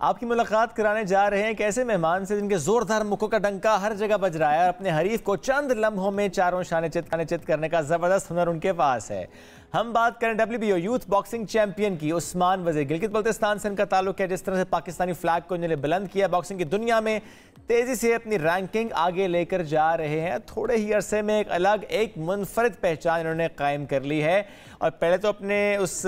आपकी मुलाकात कराने जा रहे हैं एक ऐसे मेहमान से जिनके जोरदार मुक्कों का डंका हर जगह बज रहा है और अपने हरीफ को चंद लम्हों में चारों शाने चित करने का जबरदस्त हुनर उनके पास है। हम बात करें WBO यूथ बॉक्सिंग चैंपियन की। उस्मान वजीर गिलगित बल्तिस्तान से इनका ताल्लुक है। जिस तरह से पाकिस्तानी फ्लैग को इन्होंने बुलंद किया, बॉक्सिंग की दुनिया में तेजी से अपनी रैंकिंग आगे लेकर जा रहे हैं। थोड़े ही अरसे में एक अलग एक मुनफरिद पहचान इन्होंने कायम कर ली है और पहले तो अपने उस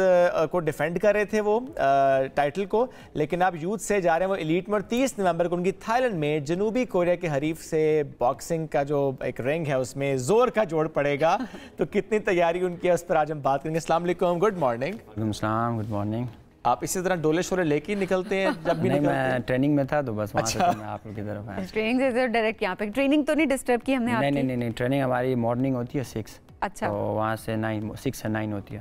को डिफेंड कर रहे थे वो टाइटल को, लेकिन अब यूथ से जा रहे हैं वो एलीट में और 30 नवंबर को उनकी थाईलैंड में जनूबी कोरिया के हरीफ से बॉक्सिंग का जो एक रिंग है उसमें जोर का जोड़ पड़ेगा। तो कितनी तैयारी उनकी है उस पर आज हम बात करेंगे। अस्सलाम वालेकुम, गुड मॉर्निंग। वालेकुम सलाम, गुड मॉर्निंग। आप इसी तरह डोले शोले लेके निकलते हैं जब भी निकलते हैं? मैं ट्रेनिंग में था तो बस वहाँ से मैं आप लोग की तरफ आया। ट्रेनिंग से डायरेक्ट यहाँ पे ट्रेनिंग तो नहीं डिस्टर्ब की हमने आपकी? नहीं, ट्रेनिंग हमारी मॉर्निंग होती है 6। अच्छा। तो वहाँ से 6 से 9 होती है,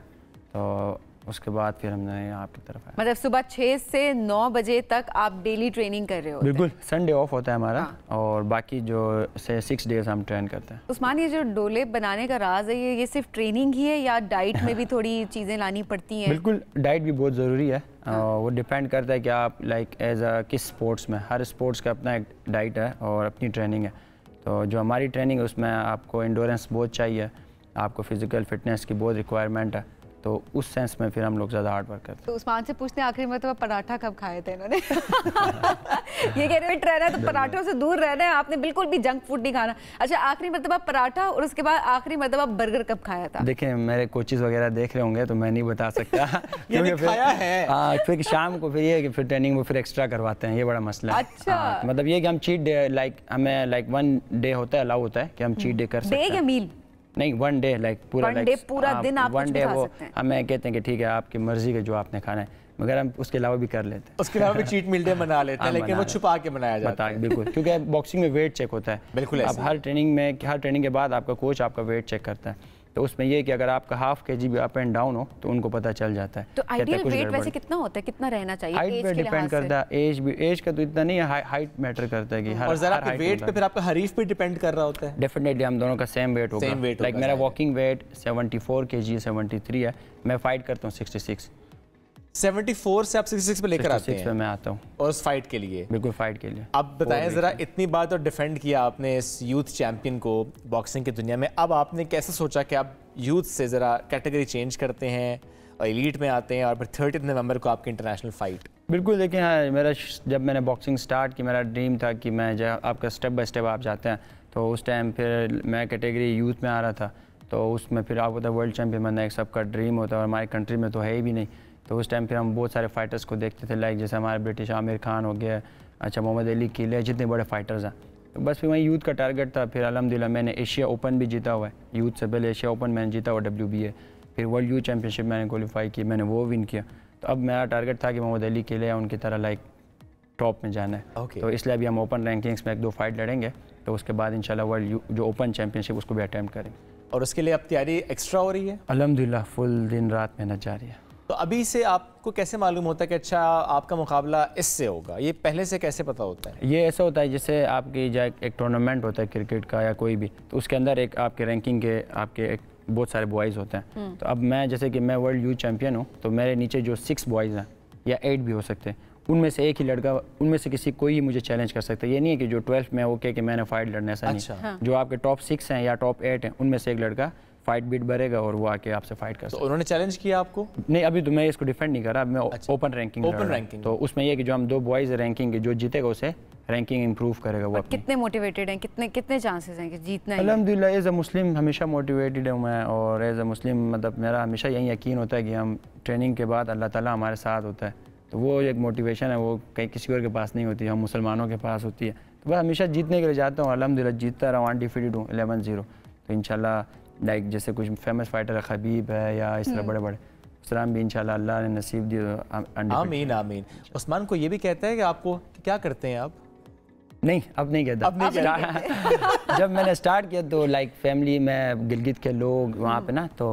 तो उसके बाद फिर हमने आपकी तरफ आया। मतलब सुबह 6 से 9 बजे तक आप डेली ट्रेनिंग कर रहे हो? बिल्कुल, संडे ऑफ होता है हमारा। हाँ। और बाकी जो से 6 डेज हम ट्रेन करते हैं। उस्मान, ये जो डोले बनाने का राज है ये सिर्फ ट्रेनिंग ही है या डाइट में भी थोड़ी चीज़ें लानी पड़ती हैं? बिल्कुल, डाइट भी बहुत ज़रूरी है। वो डिपेंड करता है कि आप लाइक एज अ किस स्पोर्ट्स में, हर स्पोर्ट्स का अपना एक डाइट है और अपनी ट्रेनिंग है। तो जो हमारी ट्रेनिंग है उसमें आपको एंडोरेंस बहुत चाहिए, आपको फिजिकल फिटनेस की बहुत रिक्वायरमेंट है, तो उस सेंस में फिर हम लोग ज़्यादा हार्ड वर्क करते हैं। तो उस्मान से पूछते हैं आखिरी मतलब पराठा कब खाए थे इन्होंने? ये कह रहे हैं रहना है तो पराठों से दूर रहना है, आपने बिल्कुल भी जंक फूड नहीं खाना। अच्छा, आखिरी मतलब पराठा और उसके बाद आखिरी मतलब बर्गर कब खाया था? देखिए, मेरे कोचेस वगैरह देख रहे होंगे तो मैं नहीं बता सकता क्योंकि फिर शाम को फिर ये कि फिर ट्रेनिंग में फिर एक्स्ट्रा करवाते हैं, ये बड़ा मसला है। अच्छा। मतलब ये कि हम चीट डे लाइक हमें लाइक 1 डे होता है, अलाउ होता है कि हम चीट डे कर सकते हैं। डे या मील? नहीं, 1 डे लाइक पूरा दिन आप कुछ भी खा सकते हैं। हमें कहते हैं कि ठीक है आपकी मर्जी के जो आपने खाना है, मगर हम उसके अलावा भी कर लेते हैं। उसके अलावा भी चीट मील डे मना लेते हैं, लेकिन वो छुपा के मनाया जाता है। बिल्कुल, क्योंकि बॉक्सिंग में वेट चेक होता है। बिल्कुल, अब हर ट्रेनिंग के बाद आपका कोच आपका वेट चेक करता है, तो उसमें ये कि अगर आपका हाफ kg भी अप एंड डाउन हो तो उनको पता चल जाता है। तो आइडियल वेट वैसे कितना होता है, कितना रहना चाहिए? हाइट पे डिपेंड करता है, एज का तो इतना नहीं है, हाइट मैटर करता है कि हर और जरा आपके वेट पे फिर आपका हरीफ पे डिपेंड कर रहा होता है। डेफिनेटली हम दोनों का सेम वेट होगा। लाइक मेरा वॉकिंग वेट 74 kg 73 है, मैं फाइट करता हूँ 66। 74 से आप 66 पे लेकर आते हैं? 66 पे मैं आता हूँ। और उस फाइट के लिए? बिल्कुल, फाइट के लिए। अब बताएं जरा, इतनी बात और डिफेंड किया आपने इस यूथ चैंपियन को बॉक्सिंग की दुनिया में, अब आपने कैसे सोचा कि आप यूथ से ज़रा कैटेगरी चेंज करते हैं और एलीट में आते हैं और फिर 30 नवंबर को आपकी इंटरनेशनल फाइट? बिल्कुल, देखिए हाँ, जब मैंने बॉक्सिंग स्टार्ट की, मेरा ड्रीम था कि मैं जब आपका स्टेप बाय स्टेप आप जाते हैं, तो उस टाइम फिर मैं कैटेगरी यूथ में आ रहा था, तो उसमें फिर आपको पता वर्ल्ड चैम्पियन बनना एक सबका ड्रीम होता है और हमारी कंट्री में तो है ही भी नहीं। तो उस टाइम फिर हम बहुत सारे फाइटर्स को देखते थे, लाइक जैसे हमारे ब्रिटिश आमिर खान हो गया, अच्छा मोहम्मद अली किले, जितने बड़े फाइटर्स हैं। तो बस फिर वहीं यूथ का टारगेट था। फिर अल्हम्दुलिल्लाह मैंने एशिया ओपन भी जीता हुआ है, यूथ से पहले एशिया ओपन मैंने जीता हुआ WBA, फिर वर्ल्ड यूथ चैम्पियनशिप मैंने क्वालिफाई की, मैंने वो विन किया। तो अब मेरा टारगेट था कि मोहम्मद अली किले या उनकी तरह लाइक टॉप में जाना है। तो इसलिए अभी हम ओपन रैंकिंग्स में 1-2 फाइट लड़ेंगे, तो उसके बाद इंशाल्लाह वर्ल्ड जो ओपन चैम्पियनशिप उसको भी अटेम्प्ट करेंगे। और उसके लिए अब तैयारी एक्स्ट्रा हो रही है? अल्हम्दुलिल्लाह फुल दिन रात मेहनत जारी है। तो अभी से आपको कैसे मालूम होता है कि अच्छा आपका मुकाबला इससे होगा? ये पहले से कैसे पता होता है? ये ऐसा होता है जैसे आपकी जो एक टूर्नामेंट होता है क्रिकेट का या कोई भी, तो उसके अंदर एक आपके रैंकिंग के आपके एक बहुत सारे बॉयज़ होते हैं। तो अब मैं जैसे कि मैं वर्ल्ड यूथ चैम्पियन हूँ, तो मेरे नीचे जो 6 बॉयज़ हैं या 8 भी हो सकते हैं, उनमें से एक ही लड़का, उनमें से किसी कोई ही मुझे चैलेंज कर सकता है। ये नहीं है कि जो 12th में ओके कि मैंने फाइट लड़ना, ऐसा नहीं। जो आपके टॉप 6 हैं या टॉप 8 हैं, उनमें से एक लड़का फाइट बीट भरेगा और वो आके आपसे फाइट कर सकता है। तो उन्होंने चैलेंज किया आपको? नहीं, अभी तो मैं इसको डिफेंड नहीं कर रहा, मैं ओपन रैंकिंग। तो उसमें ये कि जो हम 2 बॉयज़ रैंकिंग के, जो जीतेगा उसे रैंकिंग इंप्रूव करेगा वो। कितने मोटिवेटेड हैं, कितने चांसेस हैं कि जीतना है? अल्हम्दुलिल्लाह एज अ मुस्लिम हमेशा मोटिवेटेड हूँ मैं, और एज अ मुस्लिम मतलब मेरा हमेशा यही यकीन होता है कि हम ट्रेनिंग के बाद अल्लाह ताला हमारे साथ होता है, तो वो एक मोटिवेशन है, वो कहीं किसी और के पास नहीं होती, हम मुसलमानों के पास होती है। तो मैं हमेशा जीतने के लिए जाता हूँ, अल्हम्दुलिल्लाह जीतता रहा हूँ, अनडिफीटेड हूँ 11-0। तो इंशाल्लाह लाइक जैसे कुछ फेमस फाइटर खबीब है या इस तरह बड़े बड़े उस्मान भी इंशाल्लाह अल्लाह ने नसीब दिया। आमीन आमीन। उस्मान को ये भी कहता है कि आपको क्या करते हैं आप? नहीं, अब नहीं कहता। जब मैंने स्टार्ट किया तो लाइक फैमिली में गिलगित के लोग वहाँ पे ना, तो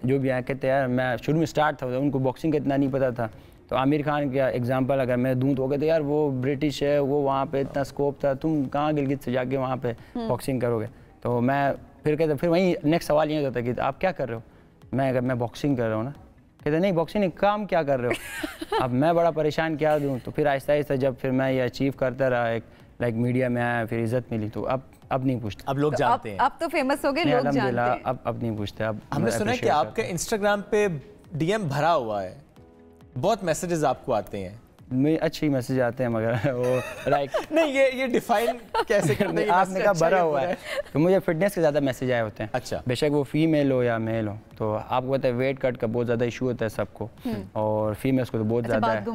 जो भी कहते हैं, मैं शुरू में स्टार्ट था उनको बॉक्सिंग का इतना नहीं पता था, तो आमिर खान का एग्जांपल अगर मैं दूँ तो कहते यार वो ब्रिटिश है, वो वहाँ पे इतना स्कोप था, तुम कहाँ गिलगित से जाके वहाँ पे बॉक्सिंग करोगे? तो मैं फिर कहते, फिर वहीं नेक्स्ट सवाल ये होता है कि आप क्या कर रहे हो? मैं अगर मैं बॉक्सिंग कर रहा हूँ ना, कहते नहीं बॉक्सिंग नहीं, काम क्या कर रहे हो। अब मैं बड़ा परेशान क्या दूँ। तो फिर आहिस्ता आहिस्ता जब फिर मैं ये अचीव करता रहा, एक लाइक मीडिया में आया, फिर इज्जत मिली, तो अब नहीं पूछते। अब लोग जानते हैं, अब तो फेमस हो गए, लोग जानते हैं। अब नहीं पूछते। अब हमने सुना है कि आपके इंस्टाग्राम पे डीएम भरा हुआ है, बहुत मैसेजेस आपको आते हैं। मुझे अच्छे मैसेज आते हैं, मगर वो लाइक नहीं, ये डिफाइन कैसे करते हैं? आपने कहा भरा हुआ है, तो मुझे फिटनेस के ज़्यादा मैसेज आए होते हैं। अच्छा। बेशक वो फीमेल हो या मेल हो, तो आपको पता है वेट कट का बहुत ज़्यादा इशू होता है सबको, और फीमेल्स को तो बहुत ज़्यादा है। बात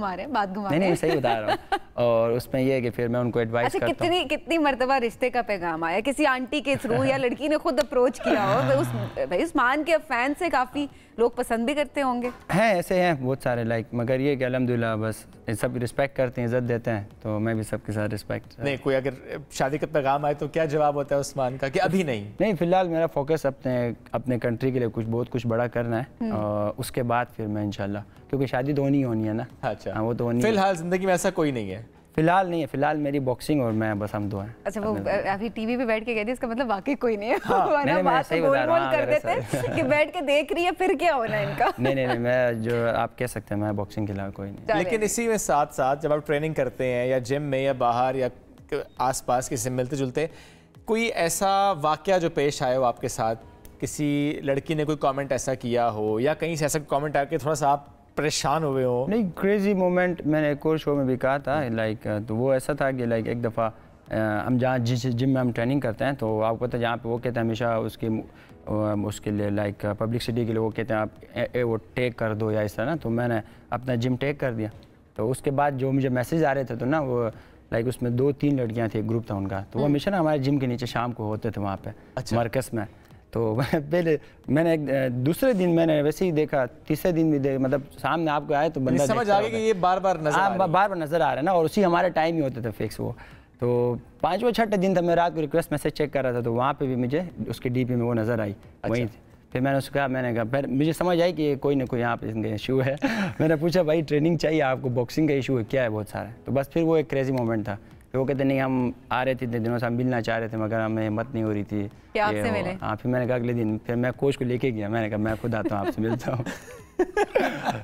घुमा रहे नहीं, सही बता रहा हूँ। और उसमें ये है कि फिर मैं उनको एडवाइस करता हूँ। कितनी मर्तबा रिश्ते का पैगाम आया किसी आंटी के थ्रू, या लड़की ने खुद अप्रोच किया हो? भाई उस्मान के फैन से काफ़ी लोग पसंद भी करते होंगे। हैं, ऐसे हैं बहुत सारे लाइक, मगर ये कि अल्हम्दुलिल्लाह बस सब रिस्पेक्ट करते हैं, इज्जत देते हैं, तो मैं भी सबके साथ रिस्पेक्ट। नहीं, कोई अगर शादी का पैगाम आए तो क्या जवाब होता है उस्मान का कि अभी नहीं? फिलहाल मेरा फोकस अपने कंट्री के लिए बहुत कुछ बड़ा करना है, और उसके बाद फिर मैं इंशाल्लाह, क्योंकि शादी तो होनी है ना। अच्छा। वो तो होनी। फिलहाल जिंदगी में ऐसा कोई नहीं है? फिलहाल नहीं है, फिलहाल मेरी बॉक्सिंग और मैं, बस हम दो हैं। अच्छा, वो अभी टीवी पे बैठ के कहती है, इसका मतलब वाकई कोई नहीं है। हाँ, नहीं, बात तो गोल कर देते कि बैठ के देख रही है, फिर क्या होना है इनका। नहीं, मैं जो आप कह सकते हैं, मैं बॉक्सिंग के अलावा कोई नहीं। लेकिन इसी में साथ साथ जब आप ट्रेनिंग करते हैं या जिम में या बाहर या आसपास किसी से मिलते जुलते, कोई ऐसा वाकया जो पेश आया हो आपके साथ, किसी लड़की ने कोई कमेंट ऐसा किया हो, या कहीं से ऐसा कमेंट आके थोड़ा सा आप परेशान हुए हो? नहीं, क्रेजी मोमेंट मैंने एक और शो में भी कहा था लाइक, तो वो ऐसा था कि लाइक एक दफ़ा हम जहाँ जिस जिम में हम ट्रेनिंग करते हैं, तो आपको पता है जहाँ पे वो कहते हैं हमेशा उसके लिए लाइक पब्लिसिटी के लिए वो कहते हैं आप वो टेक कर दो या इस तरह ना, तो मैंने अपना जिम टेक कर दिया। तो उसके बाद जो मुझे मैसेज आ रहे थे, तो ना वो लाइक उसमें 2-3 लड़कियाँ थी, एक ग्रुप था उनका, तो वो हमेशा ना हमारे जिम के नीचे शाम को होते थे वहाँ पे। अच्छा। मरकज़ में। तो पहले मैंने दूसरे दिन मैंने वैसे ही देखा, तीसरे दिन भी देखा, मतलब सामने आपको आए तो बंदा समझ आ गया कि ये बार बार नजर आ रहा है ना, और उसी हमारे टाइम ही होते थे फिक्स वो। तो 5वां-6वां दिन था, मैं रात को रिक्वेस्ट मैसेज चेक कर रहा था, तो वहाँ पे भी मुझे उसके डीपी में वो नज़र आई। अच्छा। वहीं फिर मैंने उसको कहा, मैंने कहा फिर मुझे समझ आई कि कोई ना कोई यहाँ पे इनका इशू है। मैंने पूछा भाई ट्रेनिंग चाहिए आपको, बॉक्सिंग का इशू है क्या है? बहुत सारा। तो बस फिर वो एक क्रेजी मोमेंट था। फिर वो कहते नहीं हम आ रहे थे इतने दिनों से, हम मिलना चाह रहे थे मगर हमें हिम्मत नहीं हो रही थी। आपसे मिले? हाँ, फिर मैंने कहा अगले दिन फिर मैं कोच को लेके गया, मैंने कहा मैं खुद आता हूँ आपसे मिलता हूँ।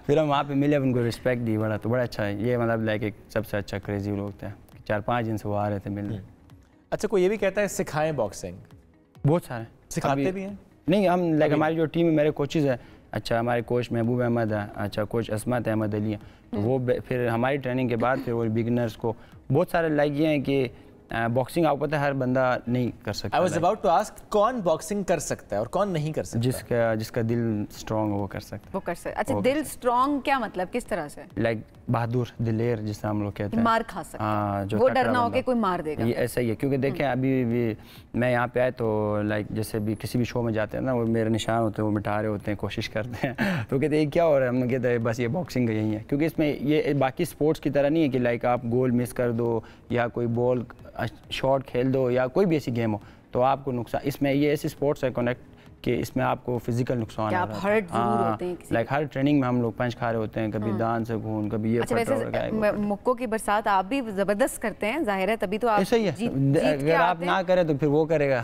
फिर हम वहाँ पे मिले, उनको रिस्पेक्ट दी, बड़ा अच्छा है ये, मतलब लाइक एक सबसे अच्छा क्रेजी लोग थे। 4-5 दिन से वो आ रहे थे मिलने। अच्छा, कोई ये भी कहता है सिखाएं बॉक्सिंग? बहुत सारे सिखाते भी हैं। नहीं, हम लाइक हमारी जो टीम में मेरे कोचेज़ हैं, अच्छा हमारे कोच महबूब अहमद है, अच्छा कोच असमत अहमद अली है, तो वो फिर हमारी ट्रेनिंग के बाद फिर वो बिगिनर्स को बहुत सारे लाइक ये हैं कि बॉक्सिंग आपको पता है हर बंदा नहीं कर सकता। I was about to ask, कौन बॉक्सिंग कर सकता है और कौन नहीं कर सकता? जिसका दिल स्ट्रॉन्ग हो वो कर सकता है। वो कर सकता। अच्छा, दिल स्ट्रॉन्ग क्या मतलब, किस तरह से? लाइक बहादुर, दिलेर जिसे हम लोग कहते हैं। मार खा सकता है। हाँ, जो वो डरना हो कि कोई मार देगा। ये ऐसा ही है, क्योंकि देखें अभी भी मैं यहाँ पे आए तो लाइक जैसे भी किसी भी शो में जाते हैं ना, वो मेरे निशान होते हैं, वो मिटा रहे होते हैं, कोशिश करते हैं। तो कहते हैं क्या हो रहा है? हम कहते हैं बस ये बॉक्सिंग का यही है, क्योंकि इसमें ये बाकी स्पोर्ट्स की तरह नहीं है कि लाइक आप गोल मिस कर दो या कोई बॉल शॉट खेल दो या कोई भी ऐसी गेम हो तो आपको नुकसान। इसमें ये ऐसी स्पोर्ट्स है कनेक्ट कि इसमें आपको फिजिकल नुकसान आप हर्ट जरूर होते हैं किसी। लाइक हर ट्रेनिंग में हम लोग पंच खा रहे होते हैं, कभी दान से खून, कभी ये। अच्छा, वैसे मुक्कों की बरसात आप भी जबरदस्त करते हैं, जाहिर है, तभी तो आप ऐसा ही है। अगर आप ना करें तो फिर वो करेगा।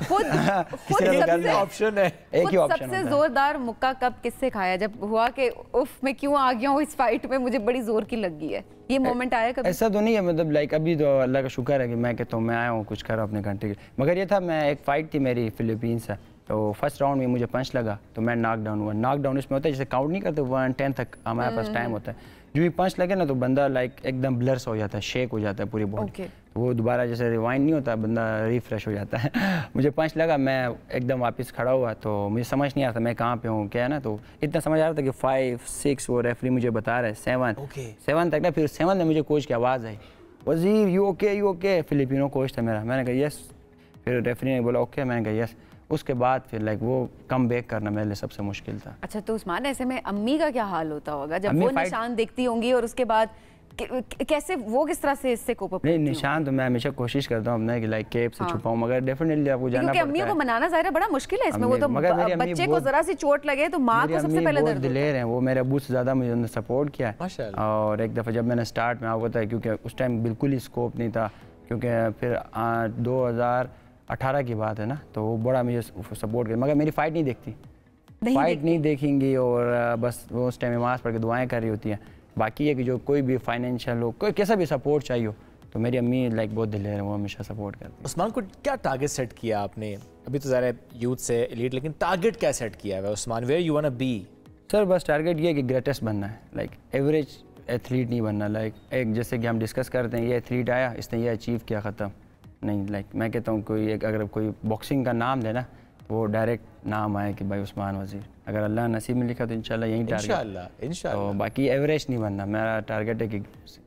ऑप्शन है, एक ही ऑप्शन। सबसे जोरदार मुक्का कब किससे खाया, जब हुआ कि उफ मैं क्यों आ गया हूँ इस फाइट में, मुझे बड़ी जोर की लग गई है, ये मोमेंट आया कभी? ऐसा तो नहीं है, मतलब लाइक अभी तो अल्लाह का शुक्र है कि मैं कहता हूँ मैं आया हूँ कुछ कर अपने कंट्री के, मगर ये था मैं एक फ़ाइट थी मेरी फिलीपींस से, तो फर्स्ट राउंड में मुझे पंच लगा तो मैं नॉकडाउन हुआ। नॉकडाउन इसमें होता है जैसे काउंट नहीं करते 1-10 तक हमारे पास टाइम होता है, जो भी पंच लगे ना तो बंदा लाइक एकदम ब्लर्स हो जाता है, शेक हो जाता है पूरी बॉडी। तो वो दोबारा जैसे रिवाइंड नहीं होता, बंदा रिफ्रेश हो जाता है। मुझे पंच लगा, मैं एकदम वापस खड़ा हुआ तो मुझे समझ नहीं आ रहा था मैं कहाँ पे हूँ क्या है ना, तो इतना समझ आ रहा था कि 5-6 वो रेफरी मुझे बता रहा है 7 तक ना। फिर 7 में मुझे कोच की आवाज़ आई, वजीर यू ओके। फिलिपिनो कोच था मेरा, मैंने कहा यस। फिर रेफरी ने बोला ओके, मैंने कहा यस। उसके बाद फिर लाइक वो कम बैक करना मेरे लिए सबसे मुश्किल था। अच्छा, तो उस्मान ऐसे में अम्मी का क्या हाल होता होगा जब वो निशान देखती होंगी, और उसके बाद कैसे वो किस तरह से इससे कोप अप? नहीं, निशान तो मैं हमेशा कोशिश करता हूँ अपने कि लाइक केप से छुपाऊं, मगर डेफिनेटली आपको जाना पड़ता है, क्योंकि अम्मियों को मनाना ज़ाहिर है बड़ा मुश्किल है इसमें। वो तो बच्चे को जरा सी चोट लगे तो माँ को सबसे पहले दर्द दिलेर है, वो मेरे अब्बू से ज़्यादा मुझे उन्होंने सपोर्ट किया है। और एक दफ़ा जब मैंने स्टार्ट में आपको पता है, क्योंकि उस टाइम बिल्कुल ही स्कोप नहीं था, क्योंकि फिर 2018 की बात है ना, तो वो बड़ा मुझे सपोर्ट किया, मगर मेरी फ़ाइट नहीं देखती। फाइट नहीं देखेंगी और बस वो उस टाइम नमाज़ पढ़ के दुआएं कर रही होती हैं। बाकी है कि जो कोई भी फाइनेंशियल हो, कोई कैसा भी सपोर्ट चाहिए हो, तो मेरी अम्मी लाइक बहुत दिलेर है, वो हमेशा सपोर्ट करती है। उस्मान को क्या टारगेट सेट किया आपने? अभी तो ज़रा यूथ से एलीट, लेकिन टारगेट क्या सेट किया है Usman? Where you want to be? Sir बस टारगेट ये है कि ग्रेटेस्ट बनना है, लाइक एवरेज एथलीट नहीं बनना। लाइक एक जैसे कि हम डिस्कस करते हैं, ये एथलीट आया, इसने ये अचीव किया, ख़त्म नहीं। लाइक मैं कहता हूँ कोई एक अगर कोई बॉक्सिंग का नाम लेना, वो डायरेक्ट नाम आए कि भाई उस्मान वज़ीर। अगर अल्लाह नसीब में लिखा तो इंशाल्लाह यही टारगेट। इंशाल्लाह। तो बाकी एवरेज नहीं बनना, मेरा टारगेट है कि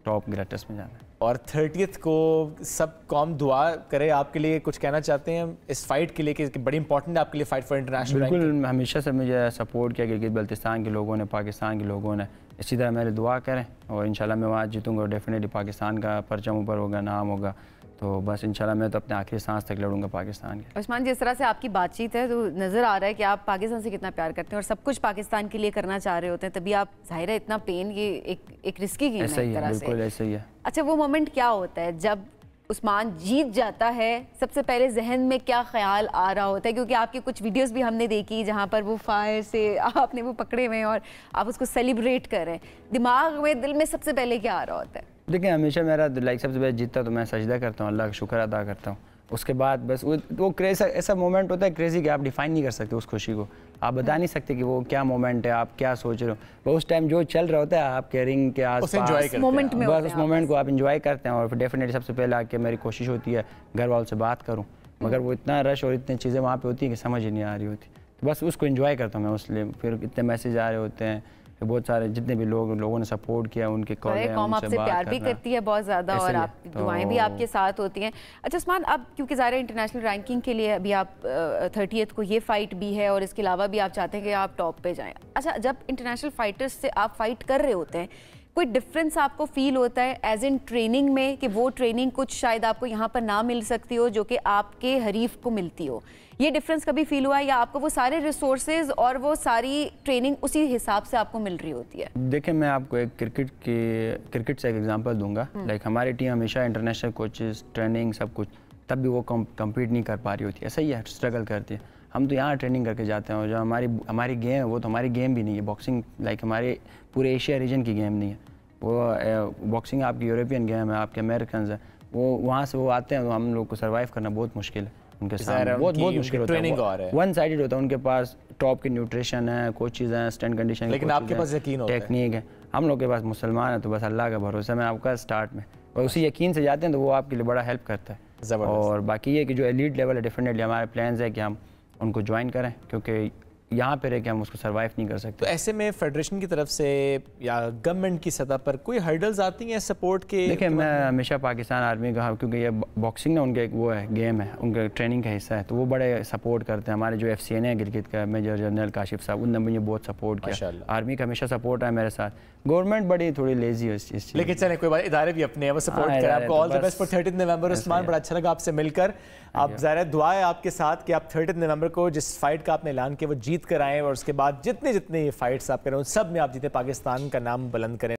टॉप ग्रेटेस्ट में जाना है। और 30th को सब कौम दुआ करे आपके लिए, कुछ कहना चाहते हैं इस फाइट के लिए कि बड़ी इंपॉर्टेंट है आपके लिए फाइट फॉर इंटरनेशनल? बिल्कुल, हमेशा से मुझे सपोर्ट किया गिलगित बल्तिस्तान के लोगों ने, पाकिस्तान के लोगों ने। इसी तरह मेरे दुआ करें और इंशाल्लाह मैं वहाँ जीतूँगा और डेफिनेटली पाकिस्तान का परचम ऊपर होगा, नाम होगा। तो बस इंशाल्लाह मैं तो अपने आखिरी सांस तक लड़ूंगा पाकिस्तान के। उस्मान, जिस तरह से आपकी बातचीत है तो नज़र आ रहा है कि आप पाकिस्तान से कितना प्यार करते हैं और सब कुछ पाकिस्तान के लिए करना चाह रहे होते हैं, तभी आप जाहिर है इतना पेन, ये एक रिस्की गेम है एक तरह से। बिल्कुल ऐसा ही है। अच्छा, वो मोमेंट क्या होता है जब उस्मान जीत जाता है? सबसे पहले जहन में क्या ख्याल आ रहा होता है? क्योंकि आपकी कुछ वीडियोस भी हमने देखी जहाँ पर वो फायर से आपने वो पकड़े हुए हैं और आप उसको सेलिब्रेट कर रहे हैं, दिमाग में, दिल में सबसे पहले क्या आ रहा होता है? देखिए, हमेशा मेरा लाइक सबसे पहले जीतता तो मैं सजदा करता हूँ, अल्लाह का शुक्र अदा करता हूँ। उसके बाद बस वो क्रेज, ऐसा मोमेंट होता है क्रेजी कि आप डिफाइन नहीं कर सकते उस खुशी को, आप बता नहीं सकते कि वो क्या मोमेंट है, आप क्या सोच रहे हो। वो उस टाइम जो चल रहा होता है आपके रिंग के आस-पास, मोमेंट में बस उस मोमेंट को आप इंजॉय करते हैं। और डेफिनेटली सबसे पहले आके मेरी कोशिश होती है घर वालों से बात करूँ, मगर वो इतना रश और इतनी चीज़ें वहाँ पे होती हैं कि समझ ही नहीं आ रही होती। तो बस उसको इंजॉय करता हूँ मैं, उसलिए फिर इतने मैसेज आ रहे होते हैं, बहुत सारे जितने भी लोगों ने सपोर्ट किया, उनके कॉल है, कौम आपसे प्यार भी करती है बहुत ज़्यादा और आप दुआएं भी आपके साथ होती हैं। अच्छा उस्मान, अब क्योंकि ज़ाहिर इंटरनेशनल रैंकिंग के लिए अभी आप 30th को ये फाइट भी है और इसके अलावा भी आप चाहते हैं कि आप टॉप पे जाएं। अच्छा, जब इंटरनेशनल फाइटर्स से आप फाइट कर रहे होते हैं, कोई डिफरेंस आपको फील होता है एज इन ट्रेनिंग में कि वो ट्रेनिंग कुछ शायद आपको यहाँ पर ना मिल सकती हो जो कि आपके हरीफ को मिलती हो? ये डिफरेंस कभी फील हुआ है या आपको वो सारे रिसोर्सेज और वो सारी ट्रेनिंग उसी हिसाब से आपको मिल रही होती है? देखिए, मैं आपको एक क्रिकेट से एक एग्जांपल दूंगा। लाइक हमारी टीम हमेशा इंटरनेशनल कोचेस, ट्रेनिंग, सब कुछ, तब भी वो कम्पीट नहीं कर पा रही होती है। ऐसा ही है, स्ट्रगल करती है। हम तो यहाँ ट्रेनिंग करके जाते हैं और जो हमारी गेम है वो तो हमारी गेम भी नहीं है। बॉक्सिंग लाइक हमारे पूरे एशिया रीजन की गेम नहीं है। वो बॉक्सिंग आपकी यूरोपियन गेम है, आपके अमेरिकन है, वो वहाँ से वो आते हैं तो हम लोग को सर्वाइव करना बहुत मुश्किल है उनके साथ, बहुत मुश्किल होता है। वन साइडेड होता है, उनके पास टॉप की न्यूट्रिशन है, कोचेज हैं, स्टैंड कंडीशन, लेकिन आपके पास यकीन होता है, टेक्निक है। हम लोग के पास मुसलमान है तो बस अल्लाह का भरोसा में आपका स्टार्ट में, और उसी यकीन से जाते हैं तो वो आपके लिए बड़ा हेल्प करता है। और बाकी ये कि जो एलीट लेवल है, डेफिनेटली हमारे प्लान्स है कि हम उनको ज्वाइन करें, क्योंकि यहाँ पे रह के हम उसको सर्वाइव नहीं कर सकते। तो ऐसे में फेडरेशन की तरफ से या गवर्नमेंट की सतह पर कोई हर्डल्स आती हैं सपोर्ट के? देखिए, मैं हमेशा पाकिस्तान आर्मी का, क्योंकि ये बॉक्सिंग ना उनके एक वो है, गेम है, उनके ट्रेनिंग का हिस्सा है, तो वो बड़े सपोर्ट करते हैं। हमारे जो FCN है गिलगित का, मेजर जनरल काशिफ साहब, उनने मुझे बहुत सपोर्ट किया। आर्मी का हमेशा सपोर्ट है मेरे साथ। गवर्नमेंट बड़ी थोड़ी लेजी है इस चीज़, लेकिन चले कोई बात, इदारे भी अपने हैं, वो सपोर्ट करें। आपको ऑल द बेस्ट फॉर 30 नवंबर उस्मान, बड़ा अच्छा लगा आपसे मिलकर। आप ज़ाहिर दुआ है आपके साथ कि आप 30 नवंबर को जिस फाइट का आपने ऐलान किया वो जीत कर आएँ और उसके बाद जितनी फाइट्स आप करें उन सब में आप जीते, पाकिस्तान का नाम बुलंद करें।